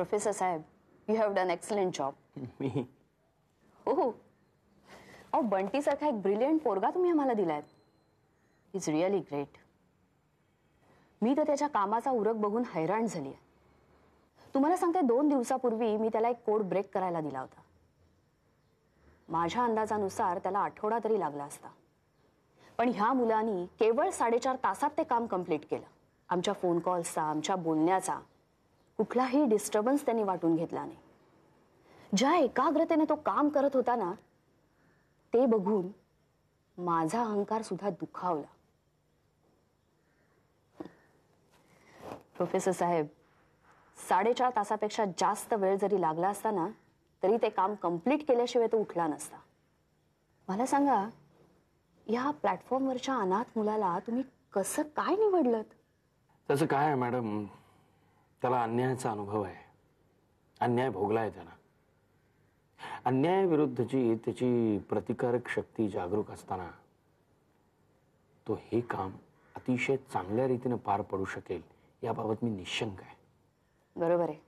Professor साहेब, you have done excellent job. मी हो. अहो, बंटी सारखा एक ब्रिलियंट पोरगा तुम्ही आम्हाला दिलाय. Is really great. मी तर त्याच्या कामाचा उरक बघून हैराण झाली. तुम्हाला सांगते, 2 दिवसापूर्वी मी त्याला एक कोड ब्रेक करायला दिला होता. माझ्या अंदाजानुसार त्याला आठवडा तरी लागला असता, पण ह्या मुलांनी केवळ 4.5 तासात ते काम कंप्लीट केलं. आमच्या फोन कॉल्सचा, आमच्या बोलण्याचा कुठलाही डिस्टर्बन्स त्यांनी वाटून घेतला नाही. ज्या एकाग्रतेने तो काम करत होता ना, ते बघून माझा अहंकार सुद्धा दुखावला. प्रोफेसर साहेब, 4.5 तासापेक्षा जास्त वेळ जरी लागला असता ना, तरी ते काम कंप्लीट केल्याशिवाय तो उठला नसता. मला सांगा, या प्लॅटफॉर्मवरच्या अनाथ मुलाला तुम्ही कसं काय निवडलं? तसं काय आहे मॅडम, त्याला अन्यायाचा अनुभव आहे. अन्याय भोगलाय त्यानं. अन्यायाविरुद्धची त्याची प्रतिकारक शक्ती जागरूक असताना तो हे काम अतिशय चांगल्या रीतीने पार पडू शकेल याबाबत मी निश्चिंत आहे. बरोबर आहे.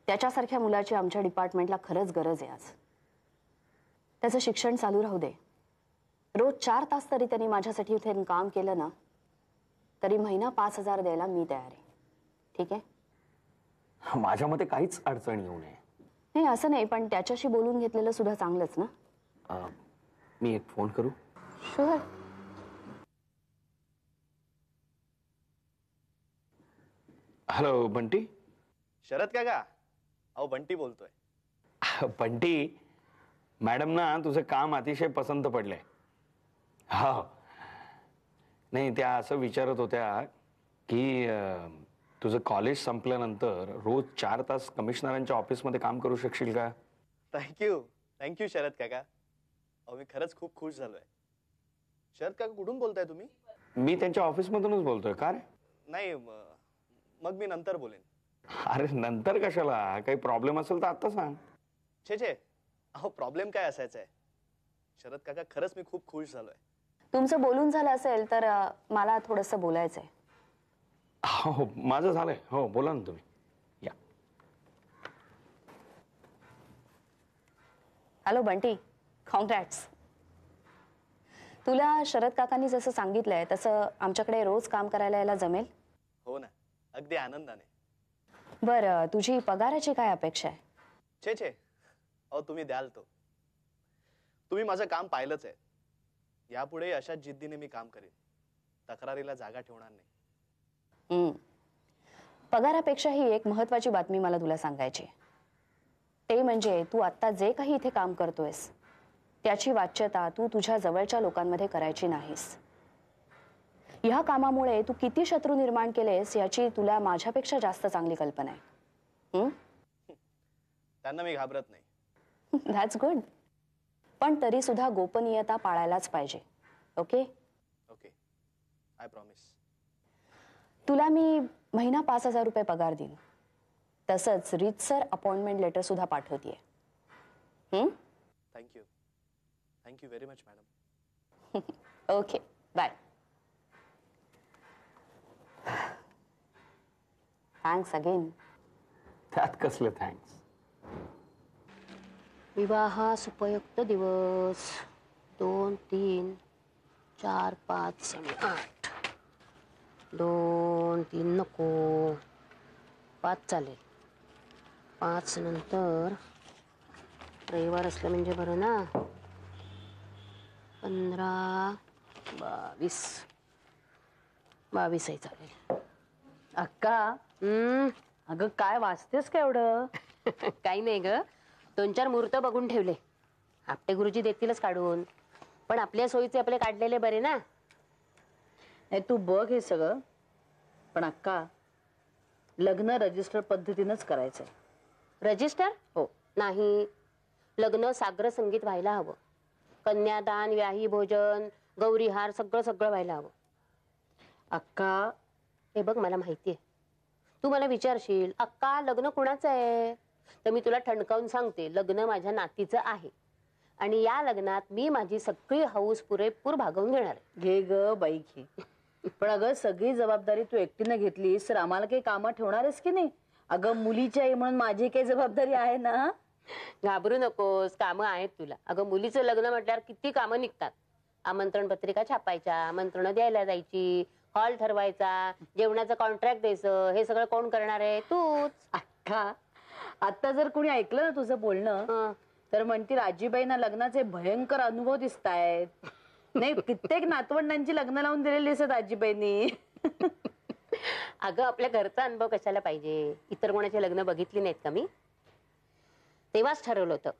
त्याच्यासारख्या मुलाची आमच्या डिपार्टमेंटला खरंच गरज आहे आज. त्याचं शिक्षण चालू राहू दे. रोज 4 तास तरी त्यांनी माझ्यासाठी इथे काम केलं ना, तरी महिना 5,000 द्यायला मी तयार आहे. ठीक आहे? माझ्या मते काहीच अडचण येऊ नये. नाही, असं नाही, पण त्याच्याशी बोलून घेतलेलं सुद्धा चांगलंच ना. मी एक फोन करू? शुअर. हॅलो बंटी. शरद काका, अहो बंटी बोलतोय. बंटी, मॅडम ना तुझं काम अतिशय पसंत पडलंय. हो. नाही, त्या असं विचारत होत्या की तुझं कॉलेज संपल्यानंतर रोज 4 तास कमिशनरांच्या ऑफिसमध्ये काम करू शकशील का? थँक्यू शरद काका. अहो मी खरंच खूप खुश झालोय. शरद काका, कुठून बोलताय तुम्ही? मी त्यांच्या ऑफिसमधूनच बोलतोय. का रे? नाही, मग मी नंतर बोलेन. अरे नंतर कशाला? काही प्रॉब्लेम असेल तर आता सांग. छे, अहो प्रॉब्लेम काय असायचा आहे शरद काका, खरंच मी खूप खुश झालोय. तुमचं बोलून झालं असेल तर मला थोडंसं बोलायचंय. हो, माझं झालंय. हो, बोला ना तुम्ही. या. Hello Bunty, congrats. तुला शरद काकांनी जसं सांगितलंय तसं आमच्याकडे रोज काम करायला यायला जमेल? हो ना, अगदी आनंदाने. बरं, तुझी पगाराची काय अपेक्षा आहे? छे, अहो तुम्ही द्याल तो. तुम्ही माझं काम पाहिलंच आहे. यापुढे अशाच जिद्दीने मी काम करेन. तक्रारीला जागा ठेवणार नाही. पगारापेक्षाही एक महत्वाची बातमी मला तुला सांगायची. ते म्हणजे तू आता जे काही इथे काम करतोयस त्याची वाच्यता तू तुझ्या जवळच्या लोकांमध्ये करायची नाहीस. ह्या कामामुळे तू किती शत्रू निर्माण केलेस याची तुला माझ्यापेक्षा जास्त चांगली कल्पना आहे. त्यांना मी घाबरत नाही. That's good. पण तरी सुद्धा गोपनीयता पाळायलाच पाहिजे. ओके? Okay, I promise. तुला मी महिना 5,000 रुपये पगार देईन. तसंच रीतसर अपॉइंटमेंट लेटर सुद्धा पाठवतेय. Thank you very much madam. Okay, bye. Thanks again. त्यात कसले थँक्स? विवाहास उपयुक्त दिवस 2, 3, 4, 5 आणि 8. 2, 3 नको, 5 चालेल. 5 नंतर रविवार असलं म्हणजे बरं ना. 15, 22 चालेल. अक्का, अगं काय वाचतेस का एवढं? काही नाही ग, 2-4 मुहूर्त बघून ठेवले. आपटे गुरुजी देतीलच काढून, पण आपल्या सोयीचे आपले काढलेले बरे ना. तू बघ हे सगळं, पण अक्का लग्न रजिस्टर पद्धतीनंच करायचंय. रजिस्टर? हो. नाही, लग्न साग्र संगीत व्हायला हवं. कन्यादान, व्याही भोजन, गौरीहार सगळं व्हायला हवं. अक्का, हे बघ, मला माहितीये तू मला विचारशील अक्का लग्न कुणाचं आहे, तर मी तुला ठणकावून सांगते लग्न माझ्या नातीचं आहे आणि या लग्नात मी माझी सगळी हौस पुरेपूर भागवून घेणार आहे. घे ग बाई घे. पण अगं सगळी जबाबदारी तू एकटीनं घेतलीस तर आम्हाला काही कामं ठेवणारच की नाही. अगं मुलीची आई म्हणून माझी काही जबाबदारी आहे ना. घाबरू नकोस, कामं आहेत तुला. अगं मुलीचं लग्न म्हटल्यावर किती कामं निघतात. आमंत्रण पत्रिका छापायच्या, आमंत्रण द्यायला जायची, हॉल ठरवायचा, जेवणाचं कॉन्ट्रॅक्ट द्यायचं, हे सगळं कोण करणार आहे? तूच. अक्का, आता जर कोणी ऐकलं ना तुझं बोलणं हं. तर म्हणतील आजीबाईंना लग्नाचे भयंकर अनुभव दिसतायत. नाही, कित्येक नातवंडांची लग्न लावून दिलेली दिसत आजीबाईंनी. अगं आपल्या घरचा अनुभव कशाला पाहिजे? इतर कोणाचे लग्न बघितली नाहीत का मी? तेव्हाच ठरवलं होतं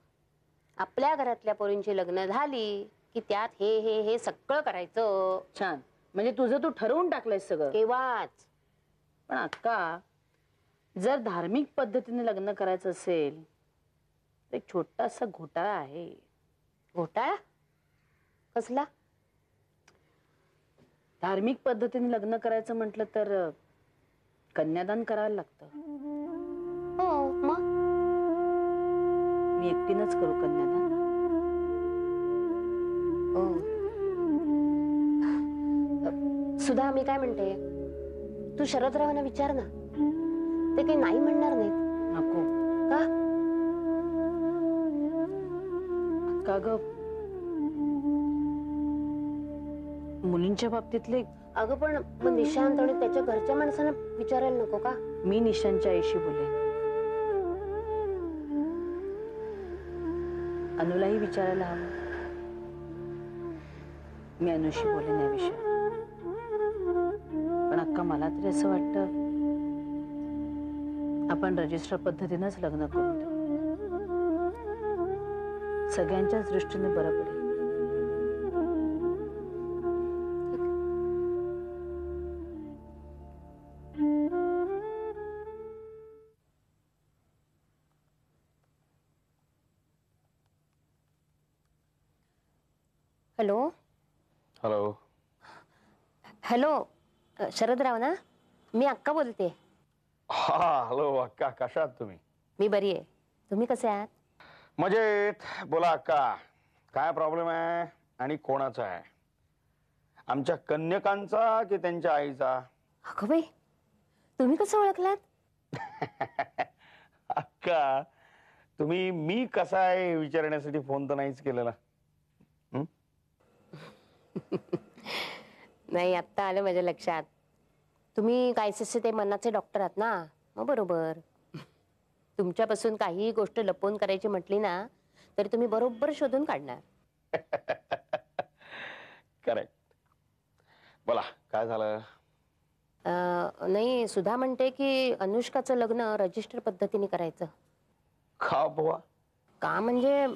आपल्या घरातल्या पोरींची लग्न झाली की त्यात हे हे हे सगळं करायचं. छान, म्हणजे तुझं तू ठरवून टाकलंयस सगळं. केव्हाच. पण अक्का, जर धार्मिक पद्धतीने लग्न करायचं असेल तर एक छोटासा घोटाळा आहे. घोटाळा कसला? धार्मिक पद्धतीने लग्न करायचं म्हटलं तर कन्यादान करायला लागतं. हो मग मी एकटीनच करू कन्यादान? सुधा, मी काय म्हणते, तू शरदरावांना विचार ना, ते काही नाही म्हणणार नाहीत. नको का? का ग, मुलींच्या बाबतीतले अगं पण मग निशांत आणि त्याच्या घरच्या माणसांना विचारायला नको का? मी निशांच्या आईशी बोलेन. अनुलाही विचारायला हवं. मी अनुशी बोलेन या विषयावर. पण अक्का, मला तरी असं वाटतं आपण रजिस्टर पद्धतीनंच लग्न करून देऊ. सगळ्यांच्याच दृष्टीने बरं पडेल. Hello hello. हॅलो, शरदराव ना? मी अक्का बोलते. हा हॅलो अक्का, कशा आहात तुम्ही? मी बरी आहे. तुम्ही कसे आहात? मजेत. बोला अक्का, काय प्रॉब्लेम आहे आणि कोणाचा आहे? आमच्या कन्यकांचा की त्यांच्या आईचा? अगं बाई, तुम्ही कसं ओळखलात? अक्का, तुम्ही मी कसा आहे विचारण्यासाठी फोन तर नाहीच केलेला. नाही, आत्ता आलं माझ्या लक्षात. तुम्ही कायसेचे ते मनाचे डॉक्टर आहात ना, मग बरोबर. तुमच्यापासून काही गोष्ट लपवून करायची म्हटली ना तरी तुम्ही बरोबर शोधून काढणार. करेक्ट. बोला, काय झालं? नाही, सुधा म्हणते की अनुष्काचं लग्न रजिस्टर पद्धतीने करायचं. का बुवा? का म्हणजे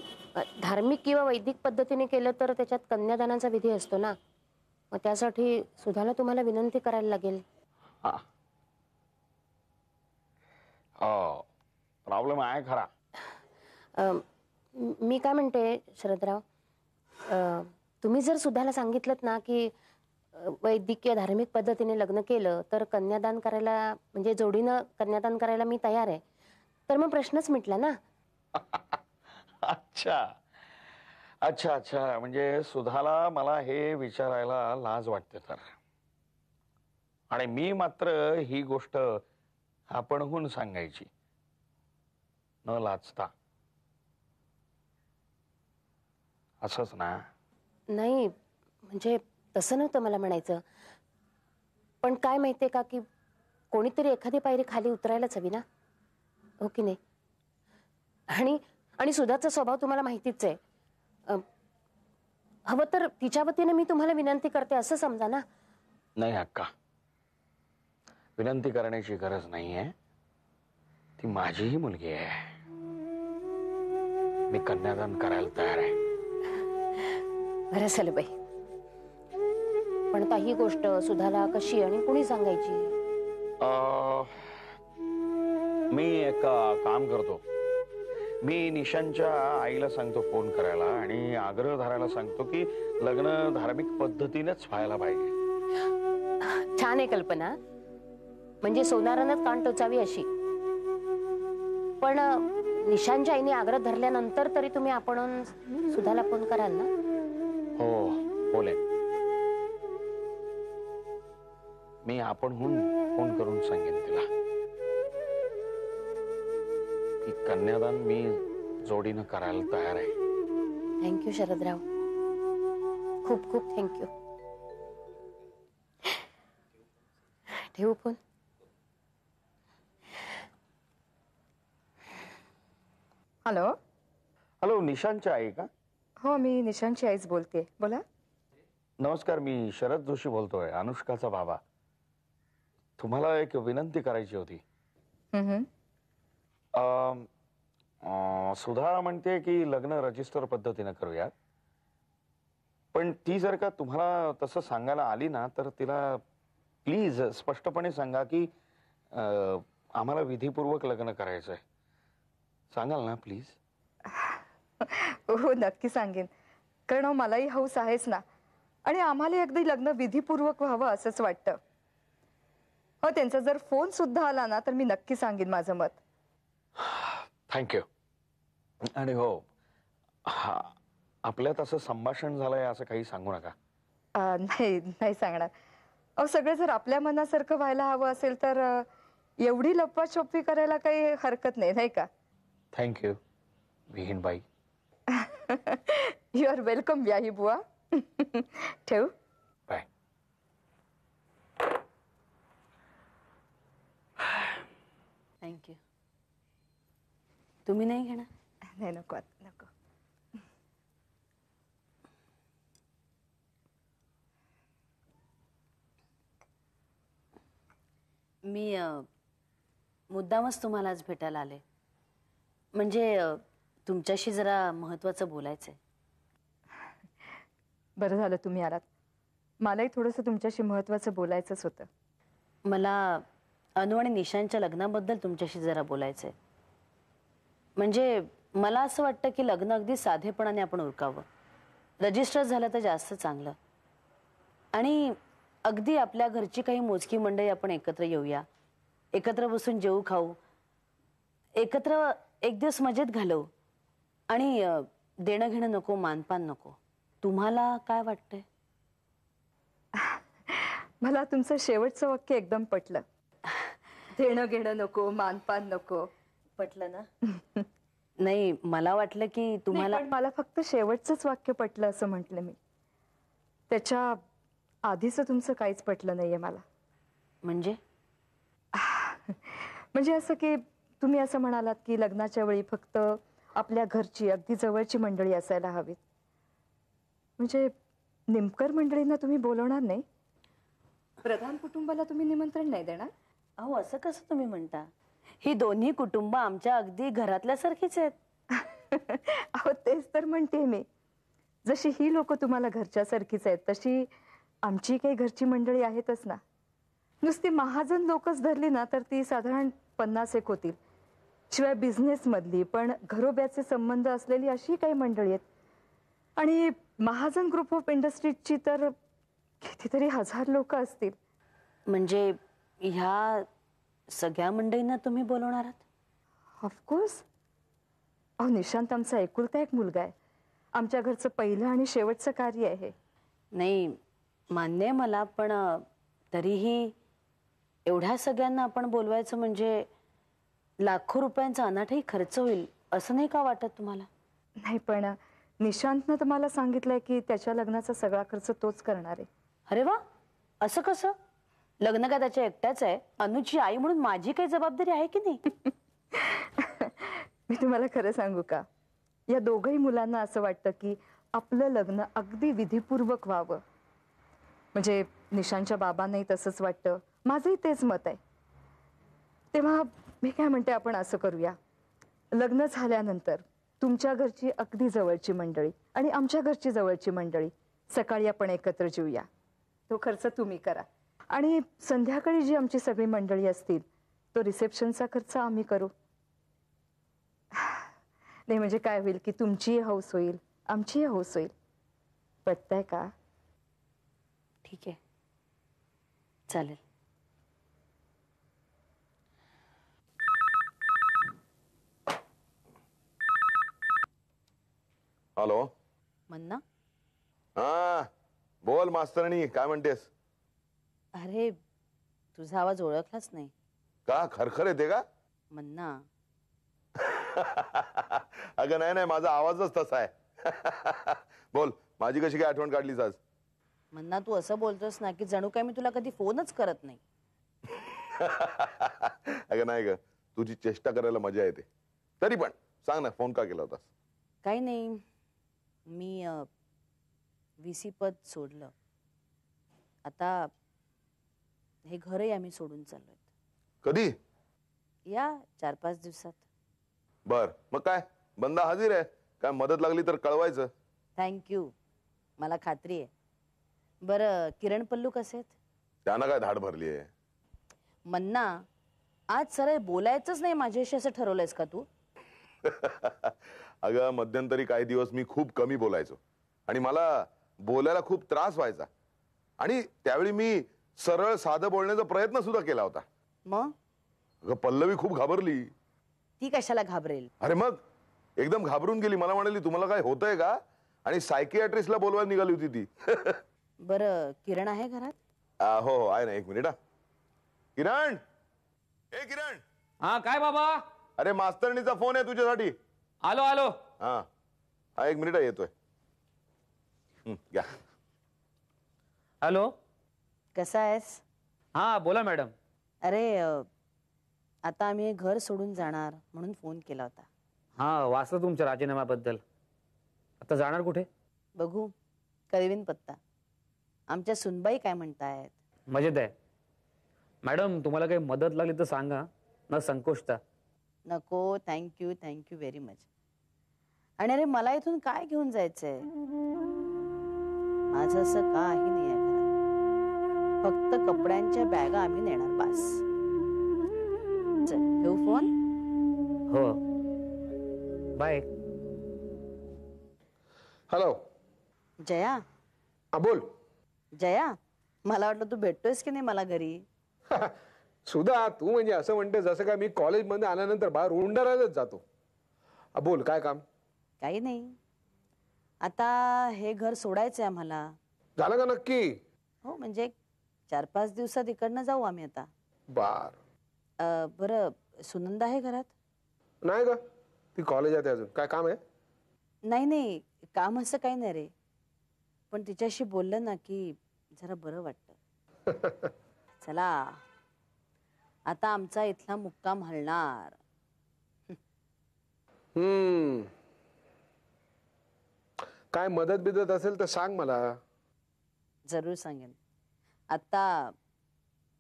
धार्मिक किंवा वैदिक पद्धतीने केलं तर त्याच्यात कन्यादानाचा विधी असतो ना, मग त्यासाठी सुधाला तुम्हाला विनंती करायला लागेल. हा, प्रॉब्लेम आहे खरा. मी काय म्हणते शरदराव, तुम्ही जर सुधाला सांगितलं ना की वैदिक किंवा धार्मिक पद्धतीने लग्न केलं तर कन्यादान करायला, म्हणजे जोडीनं कन्यादान करायला मी तयार आहे, तर मग प्रश्नच मिटला ना. अच्छा अच्छा अच्छा, म्हणजे सुधाला मला हे विचारायला लाज वाटते तर, आणि मी मात्र ही गोष्ट आपणहून सांगायची न लाजता, असंच ना? नाही, म्हणजे तसं नव्हतं मला म्हणायचं. पण काय माहितीये का की कोणीतरी एखादी पायरी खाली उतरायलाच हवी ना, हो की नाही? आणि सुधाचा स्वभाव तुम्हाला माहितीच आहे. हवं तर तिच्या वतीने मी तुम्हाला विनंती करते असं समजा ना. नाही अक्का, विनंती करण्याची गरज नाहीये. ती माझीही मुलगी आहे. मी कन्यादान करायला तयार आहे. बरं झालं बाई. पण आता ही गोष्ट सुधाला कशी आणि कुणी सांगायची? मी एक काम करतो. मी निशांच्या आईला सांगतो फोन करायला आणि आग्रह धरायला सांगतो की लग्न धार्मिक पद्धतीनेच व्हायला पाहिजे. छान आहे कल्पना, म्हणजे सोनारानच कान टोचावी अशी. पण निशांच्या आईने आग्रह धरल्यानंतर तरी तुम्ही आपण सुधाला फोन कराल ना? हो, बोलेन. मी आपणहून फोन करून सांगेन तिला. की कन्यादान मी जोडीनं करायला तयार आहे. थँक्यू शरदराव, खूप खूप थँक्यू. ठेवू फोन. हॅलो. हॅलो, निशांतच्या आई का? हो, मी निशांतची आईच बोलते. बोला. नमस्कार, मी शरद जोशी बोलतोय, अनुष्काचा बाबा. तुम्हाला एक विनंती करायची होती. हम्म. सुधा म्हणते की लग्न रजिस्टर पद्धतीनं करूयात, पण ती जर का तुम्हाला तसं सांगायला आली ना तर तिला प्लीज स्पष्टपणे सांगा की आम्हाला विधिपूर्वक लग्न करायचंय. सांगाल ना प्लीज? हो, नक्की सांगेन. कारण मलाही हौस आहेच ना, आणि आम्हाला अगदी लग्न विधिपूर्वक व्हावं असंच वाटतं. हो, त्यांचा जर फोन सुद्धा आला ना तर मी नक्की सांगेन माझं मत. थँक्यू. आणि हो, आपल्यात असं संभाषण झालंय असं काही सांगू नका. नाही नाही सांगणार. अहो, सगळं जर आपल्या मनासारखं व्हायला हवं असेल तर एवढी लपवाछपवी करायला काही हरकत नाही, नाही का? थँक्यू विहीनबाई. यू आर वेलकम व्याही बुवा. ठेवू. बाय. थँक्यू. तुम्ही नाही घेणार? नाही, नको आता, नको. मी मुद्दामच तुम्हाला आज भेटायला आले. म्हणजे तुमच्याशी जरा महत्वाचं बोलायचंय. बरं झालं तुम्ही आलात. मलाही थोडंसं तुमच्याशी महत्वाचं बोलायचंच होतं. मला अनु आणि निशांच्या लग्नाबद्दल तुमच्याशी जरा बोलायचंय. म्हणजे मला असं वाटतं की लग्न अगदी साधेपणाने आपण उरकावं. रजिस्टर झालं तर जास्त चांगलं. आणि अगदी आपल्या घरची काही मोजकी मंडळी आपण एकत्र येऊया, एकत्र बसून जेवू खाऊ, एकत्र एक दिवस मजेत घालवू, आणि देणं घेणं नको, मानपान नको. तुम्हाला काय वाटतंय? मला तुमचं शेवटचं वाक्य एकदम पटलं. देणं घेणं नको, मानपान नको. पटलं ना? नाही, मला वाटलं की तुम्हाला. नाही, पण मला फक्त शेवटचंच वाक्य पटलं असं म्हटलं मी. त्याच्या आधीचं तुमचं काहीच पटलं नाहीये मला. म्हणजे? म्हणजे असं की तुम्ही असं म्हणालात की लग्नाच्या वेळी फक्त आपल्या घरची अगदी जवळची मंडळी असायला हवीत. म्हणजे निमकर मंडळींना तुम्ही बोलवणार नाही? प्रधान कुटुंबाला तुम्ही निमंत्रण नाही देणार? अहो, असं कसं तुम्ही म्हणता? ही दोन्ही कुटुंब आमच्या अगदी घरातल्यासारखीच आहेत. अहो, तेच तर म्हणते मी. जशी ही लोक तुम्हाला घरच्यासारखीच आहेत तशी आमची काही घरची मंडळी आहेतच ना. नुसती महाजन लोकच धरली ना तर ती साधारण 50 एक होतील. शिवाय बिझनेस मधली पण घरोब्याचे संबंध असलेली अशी काही मंडळी आहेत. आणि महाजन ग्रुप ऑफ इंडस्ट्रीजची तर कितीतरी 1000 लोक असतील. म्हणजे ह्या सगळ्या मंडळींना तुम्ही बोलवणार आहात? ऑफकोर्स. अहो, निशांत आमचा एकुलता एक मुलगा आहे. आमच्या घरचं पहिलं आणि शेवटचं कार्य आहे. नाही, मान्य आहे मला, पण तरीही एवढ्या सगळ्यांना आपण बोलवायचं म्हणजे लाखो रुपयांचा अनाठही खर्च होईल, असं नाही का वाटत तुम्हाला? नाही, पण निशांतनं तर मला सांगितलंय की त्याच्या लग्नाचा सगळा खर्च तोच करणार आहे. अरे वा, असं कसं? लग्न काय त्याच्या एकट्याच आहे? अनुची आई म्हणून माझी काही जबाबदारी आहे की नाही? मी तुम्हाला खरं सांगू का, या दोघही मुलांना असं वाटतं की आपलं लग्न अगदी विधिपूर्वक व्हावं. म्हणजे निशांतच्या बाबांनाही तसंच वाटतं, माझंही तेच मत आहे. तेव्हा मी काय म्हणते, आपण असं करूया, लग्न झाल्यानंतर तुमच्या घरची अगदी जवळची मंडळी आणि आमच्या घरची जवळची मंडळी सकाळी आपण एकत्र जेऊया. तो खर्च तुम्ही करा. आणि संध्याकाळी जी आमची सगळी मंडळी असतील तो रिसेप्शनचा खर्च आम्ही करू. नाही, म्हणजे काय होईल की तुमचीही हौस होईल, आमचीही हौस होईल. पटतंय का? ठीक आहे, चालेल. हॅलो. मन्ना? हा बोल मास्तरणी, काय म्हणतेस? अरे, तुझा आवाज ओळखलाच नाही. का खरखर येते का? मन्ना, अगं नाही, माझा आवाजच तसा आहे. बोल, माझी कशी काय आठवण काढलीस आज? मन्ना, तू असं बोलतोस ना की जणू काय मी तुला कधी फोनच करत नाही. अगं नाही ग, तुझी चेष्टा करायला मजा येते. तरी पण सांग ना, फोन का केला होतास? काही नाही, मी VC पद सोडलं. आता हे घरही आम्ही सोडून चाललोय. कधी? या 4-5 दिवसात. बर, मग काय, बंदा हजर आहे. काय मदत लागली तर कळवायचं. थँक्यू, मला खात्री आहे. बरं, किरण पल्लू कसे आहेत? त्यांना काय धाड भरली आहे? मन्ना, आज सरळ बोलायचंच नाही माझ्याशी असं ठरवलंयस का तू? अगं, मध्यंतरी काही दिवस मी खूप कमी बोलायचो आणि मला बोलायला खूप त्रास व्हायचा. आणि त्यावेळी मी सरळ साधं बोलण्याचा प्रयत्न सुद्धा केला होता. मग अगं, पल्लवी खूप घाबरली. ती कशाला घाबरेल? अरे मग एकदम घाबरून गेली. मला म्हणाली, तुम्हाला काय होतंय का? आणि सायकियाट्रिस्टला बोलवायला निघाली होती ती. बरं, किरण आहे घरात? हो हो, आहे ना. एक मिनिट. किरण, ए किरण. हा, काय बाबा? अरे, मास्तरणीचा फोन आहे तुझ्यासाठी. आलो आलो. हा, एक मिनिट, येतोय. घ्या. हॅलो. कसा आहेस? हा, बोला मॅडम. अरे, आता आम्ही हे घर सोडून जाणार म्हणून फोन केला होता. हा, वाचलं तुमच्या राजीनाम्याबद्दल. आता जाणार कुठे? बघू, कळवीन पत्ता. आमच्या सुनबाई काय म्हणतायत? मजेत आहे मॅडम. तुम्हाला काही मदत लागली तर सांगा, न संकोचता. नको, थँक्यू व्हेरी मच. आणि अरे, मला इथून काय घेऊन जायचंय? माझं असं काही नाही आहे घरात. फक्त कपड्यांच्या बॅगा आम्ही नेणार, बस. चल, ठेवू फोन. हो, बाय. हॅलो. जया. हा, बोल. जया, मला वाटलं तू भेटतोयस की नाही मला घरी. सुधा, तू म्हणजे असं म्हणते जसं काय मी कॉलेजमध्ये आल्यानंतर बाहेर उंडारायलाच जातो. बोल, काय काम? काही नाही, आता हे घर सोडायचंय आम्हाला. झालं का नक्की? हो, म्हणजे 4-5 दिवसात इकडनं जाऊ आम्ही आता. बार. बरं, सुनंदा आहे घरात? नाही का, ती कॉलेजात आहे अजून. काय काम आहे? नाही, काम असं काही नाही रे, पण तिच्याशी बोललं ना की जरा बरं वाटतं. चला, आता आमचा इथला मुक्काम हलणार. काय मदत बिदत असेल तर सांग मला. जरूर सांगेन. आता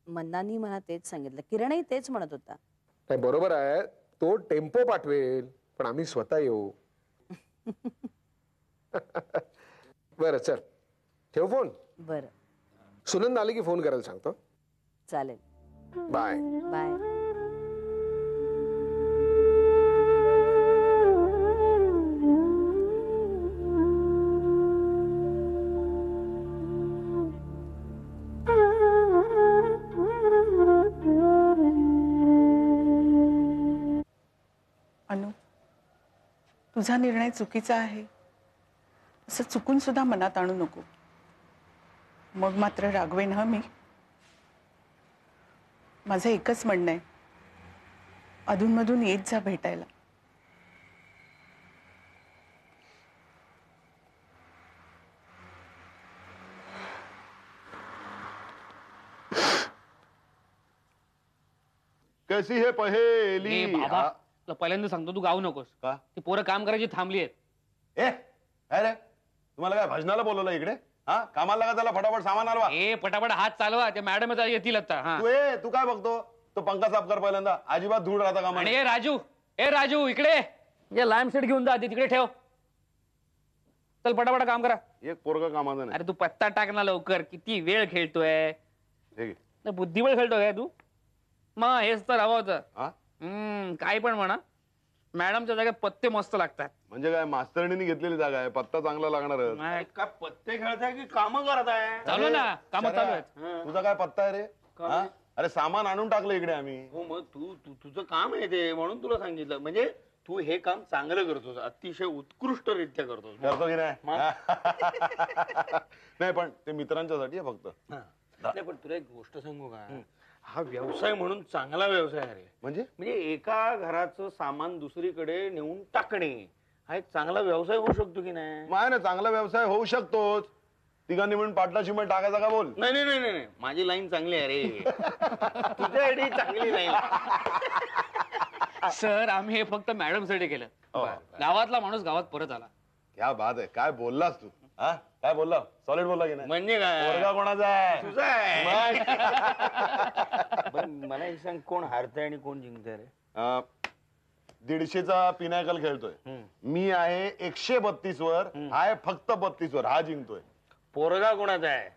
मन्नानी मला तेच सांगितलं, किरणही तेच म्हणत होता. नाही, बरोबर आहे, तो टेम्पो पाठवेल, पण आम्ही स्वतः येऊ. बरं, चल, ठेव फोन. बरं, सुनंद आली की फोन करायला सांगतो. चालेल. बाय. बाय. अनु, तुझा निर्णय चुकीचा आहे असं चुकून सुद्धा मनात आणू नको. मग मात्र रागवेन हं मी. माझं एकच म्हणणं आहे, अधूनमधून येत जा भेटायला. कशी हे पहेली? ए बाबा, तुला पहिल्यांदा सांगतो, तू गाऊ नकोस. का? ती पोरं काम करायची थांबली आहेत. अरे, तुम्हाला काय भजनाला बोलवलं इकडे? हा, कामाला लागा, त्याला फटाफट सामान आलवा. ए, पटापट हात चालवा, ते मॅडम येतील आता. हा. तू काय बघतो? तो पंखा साफ कर पहिल्यांदा. अजिबात धूळ राहता कामा आणि नये. ए राजू, इकडे ये. लाईम सेट घेऊन जा, तिकडे ठेव. चल, पटापट काम करा. एक पोरगा कामाचं नाही. अरे, तू पत्ता टाक ना लवकर. किती वेळ खेळतोय? ठीक आहे. बुद्धिबळ खेळतोय काय तू? मग हेच तर हवं होतं. हा? काय पण म्हणा, मॅडमच्या जागेत पत्ते मस्त लागतात. म्हणजे काय, मास्तरणीने घेतलेली जागा आहे, पत्ता चांगला लागणार. नाही, काय पत्ते खेळताय की काम करत आहे? चालू आहे ना, कामं चालू आहेत. तुझा काय पत्ता आहे रे? हा? अरे, सामान आणून टाकलं इकडे आम्ही. हो, मग तुझं काम आहे ते, म्हणून तुला सांगितलं. म्हणजे तू हे काम चांगलं करतोस, अतिशय उत्कृष्टरित्या करतोस. करतो की नाही? नाही, पण ते मित्रांच्यासाठी आहे फक्त. नाही, पण तुला एक गोष्ट सांगू का? हा व्यवसाय म्हणून चांगला व्यवसाय आहे. म्हणजे म्हणजे एका घराचं सामान दुसरीकडे नेऊन टाकणे हा एक चांगला व्यवसाय होऊ शकतो की नाही? माय ना चांगला व्यवसाय होऊ शकतोच. तिघांनी म्हणून पाटला सिमेंट टाकायचा का बोल. नाही नाही नाही नाही, माझी लाईन चांगली आहे रे. तुझ्यासाठी चांगली लाईन. सर आम्ही हे फक्त मॅडम साठी केलं. गावातला माणूस गावात परत आला. क्या बात आहे. काय बोललास तू? हा काय बोलला? सॉलिड बोलला की नाही? म्हणजे काय? पोरगा कोणाचा आहे? तुझा आहे. बरं, मला एक सांग, कोण हारतंय आणि कोण जिंकतंय रे? 150चा पिनाकल खेळतोय. मी आहे 132 वर, आहे फक्त 32 वर. हा जिंकतोय. पोरगा कोणाचा आहे?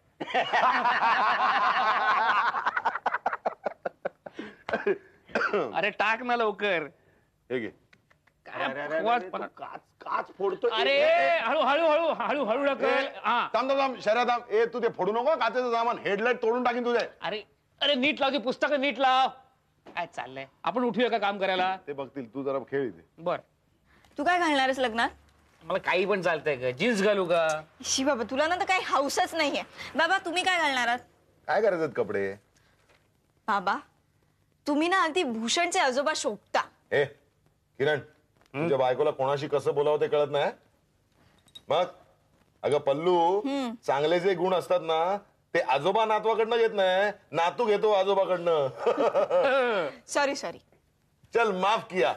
अरे टाक ना लवकर. हे घे. काच फोडतो. अरे हळू हळू हळू हळू हळू ढकल. हा थांब थांब थांब शर्या थांब. ए तू ते फोडू नको काचेचं सामान. हेडलाईट तोडून टाकीन तुझे. अरे अरे नीट लाव ती पुस्तकं नीट लाव. काय चाललंय? आपण उठूया का काम करायला? ते बघतील. तू जरा खेळ इथे. बर तू काय घालणारच लग्नात? मला काही पण चालतंय का? जीन्स घालू का? शी बाबा, तुला ना तर काही हाऊसच नाहीये. बाबा तुम्ही काय घालणार आहात? काय करायचं कपडे? बाबा तुम्ही ना अगदी भूषणचे आजोबा शोभता. ए किरण, तुझ्या बायकोला कोणाशी कसं बोलावं ते कळत नाही मग? अगं पल्लू, चांगले जे गुण असतात ना ते आजोबा नातवाकडनं घेत नाही, नातू घेतो आजोबाकडनं. Sorry sorry. चल माफ किया.